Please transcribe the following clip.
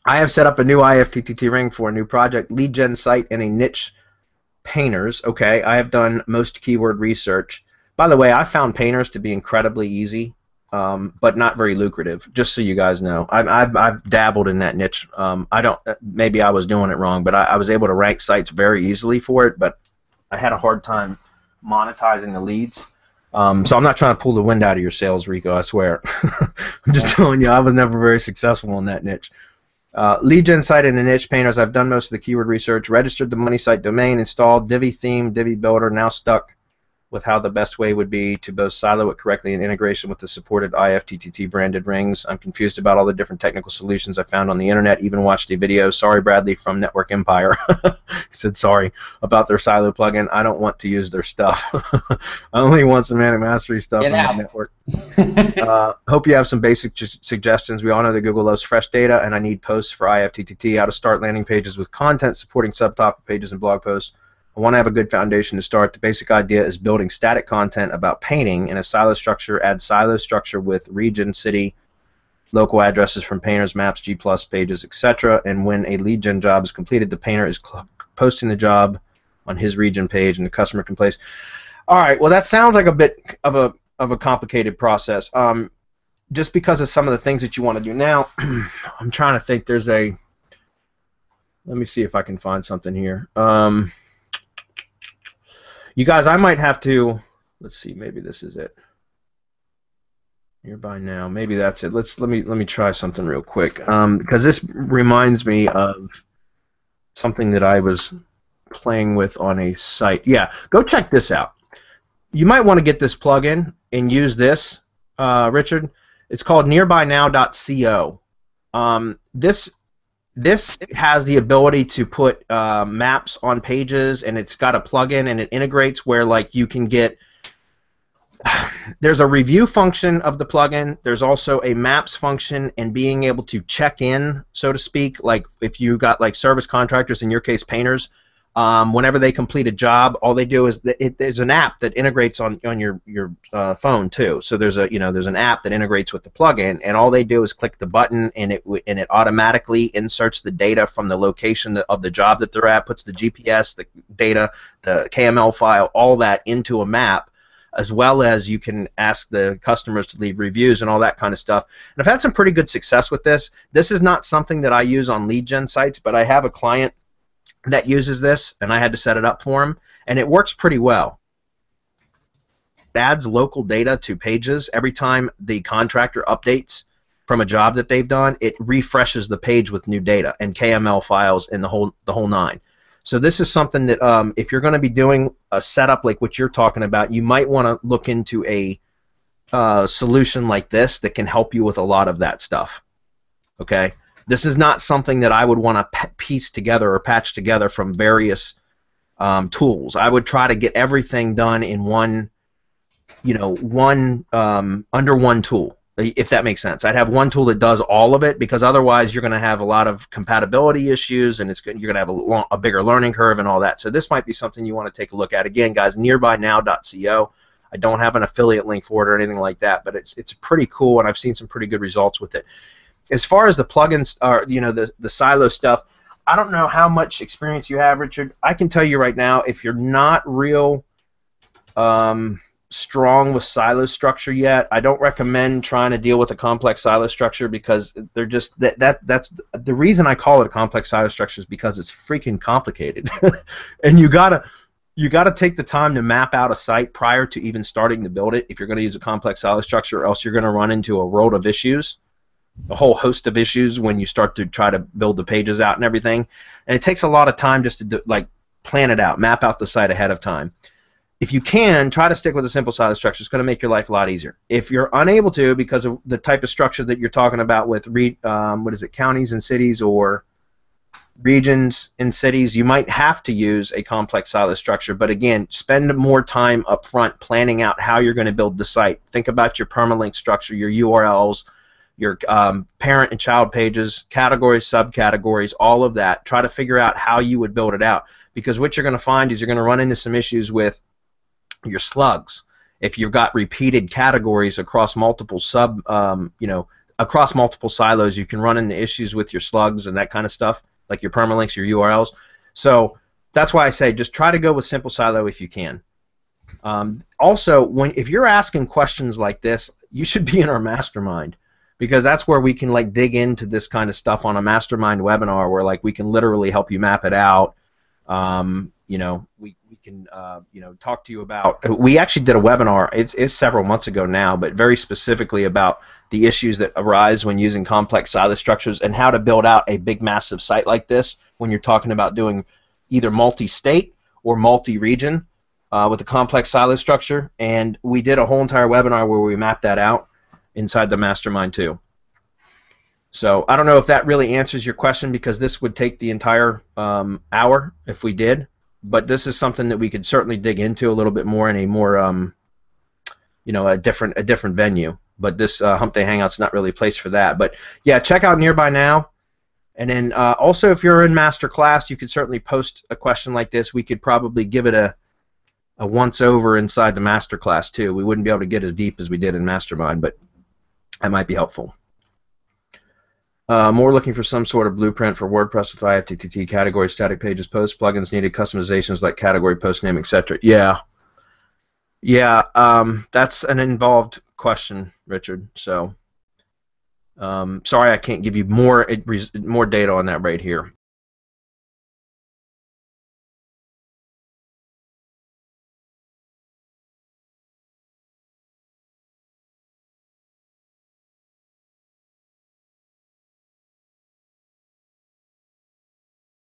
I have set up a new IFTTT ring for a new project, LeadGen site and a niche painters. Okay, I have done most keyword research. By the way, I found painters to be incredibly easy, but not very lucrative. Just so you guys know, I've dabbled in that niche. I don't. Maybe I was doing it wrong, but I was able to rank sites very easily for it. But I had a hard time monetizing the leads. So I'm not trying to pull the wind out of your sails, Rico. I swear. I'm just telling you, I was never very successful in that niche. LeadGen site and the niche painters. I've done most of the keyword research, registered the money site domain, installed Divi theme, Divi builder. Now stuck with how the best way would be to both silo it correctly and integration with the supported IFTTT branded rings. I'm confused about all the different technical solutions I found on the internet. Even watched a video. Sorry, Bradley from Network Empire. He said sorry about their silo plugin. I don't want to use their stuff. I only want Semantic Mastery stuff on the network. Hope you have some basic suggestions. We all know that Google loves fresh data, and I need posts for IFTTT. How to start landing pages with content supporting subtopic pages and blog posts. I want to have a good foundation to start. The basic idea is building static content about painting in a silo structure. Add silo structure with region, city, local addresses from painters, maps, G+ pages, etc. And when a LeadGen job is completed, the painter is posting the job on his region page, and the customer can place. All right. Well, that sounds like a bit of a complicated process. Just because of some of the things that you want to do now, I'm trying to think. There's a. Let me see if I can find something here. You guys, I might have to. Let's see. Maybe this is it. Nearby now. Maybe that's it. Let me try something real quick. Because this reminds me of something that I was playing with on a site. Yeah. Go check this out. You might want to get this plugin and use this, Richard. It's called nearbynow.co. This has the ability to put maps on pages, and it's got a plugin, and it integrates where, like, you can get. There's a review function of the plugin. There's also a maps function, and being able to check in, so to speak, like if you got like service contractors, in your case painters. Whenever they complete a job, all they do is there's an app that integrates on your phone too. So there's an app that integrates with the plugin, and all they do is click the button, and it automatically inserts the data from the location of the job that they're at, puts the GPS, the data, the KML file, all that into a map, as well as you can ask the customers to leave reviews and all that kind of stuff. And I've had some pretty good success with this. This is not something that I use on LeadGen sites, but I have a client that uses this, and I had to set it up for him, and it works pretty well. It adds local data to pages. Every time the contractor updates from a job that they've done, it refreshes the page with new data and KML files and the whole nine. So this is something that if you're going to be doing a setup like what you're talking about, you might want to look into a solution like this that can help you with a lot of that stuff. Okay? This is not something that I would want to piece together or patch together from various tools. I would try to get everything done in one, under one tool, if that makes sense. I'd have one tool that does all of it, because otherwise you're going to have a lot of compatibility issues, and you're going to have a bigger learning curve and all that. So this might be something you want to take a look at. Again, guys, nearbynow.co. I don't have an affiliate link for it or anything like that, but it's pretty cool, and I've seen some pretty good results with it. As far as the plugins, or the silo stuff, I don't know how much experience you have, Richard. I can tell you right now, if you're not real strong with silo structure yet, I don't recommend trying to deal with a complex silo structure, because they're just that's the reason I call it a complex silo structure, is because it's freaking complicated, and you gotta take the time to map out a site prior to even starting to build it if you're going to use a complex silo structure, or else you're going to run into a world of issues. A whole host of issues when you start to try to build the pages out and everything, and it takes a lot of time just to plan it out, map out the site ahead of time. If you can, try to stick with a simple silo structure. It's going to make your life a lot easier. If you're unable to, because of the type of structure that you're talking about with counties and cities, or regions and cities, you might have to use a complex silo structure. But again, spend more time up front planning out how you're going to build the site. Think about your permalink structure, your URLs, your parent and child pages, categories, subcategories, all of that. Try to figure out how you would build it out, because what you're going to find is you're going to run into some issues with your slugs. If you've got repeated categories across multiple across multiple silos, you can run into issues with your slugs and that kind of stuff, like your permalinks, your URLs. So that's why I say just try to go with simple silo if you can. Also, if you're asking questions like this, you should be in our mastermind, because that's where we can like dig into this kind of stuff on a mastermind webinar, where like we can literally help you map it out. You know, we can you know, talk to you about. We actually did a webinar. It's several months ago now, but very specifically about the issues that arise when using complex silo structures and how to build out a big massive site like this when you're talking about doing either multi-state or multi-region with a complex silo structure. And we did a whole entire webinar where we mapped that out inside the mastermind too. So I don't know if that really answers your question, because this would take the entire hour if we did, but this is something that we could certainly dig into a little bit more in a more you know, a different venue. But this Hump Day Hangout's not really a place for that. But yeah, check out Nearby Now. And then also, if you're in master class, you could certainly post a question like this. We could probably give it a once over inside the master class too. We wouldn't be able to get as deep as we did in Mastermind, but that might be helpful. More looking for some sort of blueprint for WordPress with IFTTT category, static pages, posts, plugins needed, customizations like category, postname, etc. Yeah, that's an involved question, Richard. So sorry I can't give you more data on that right here.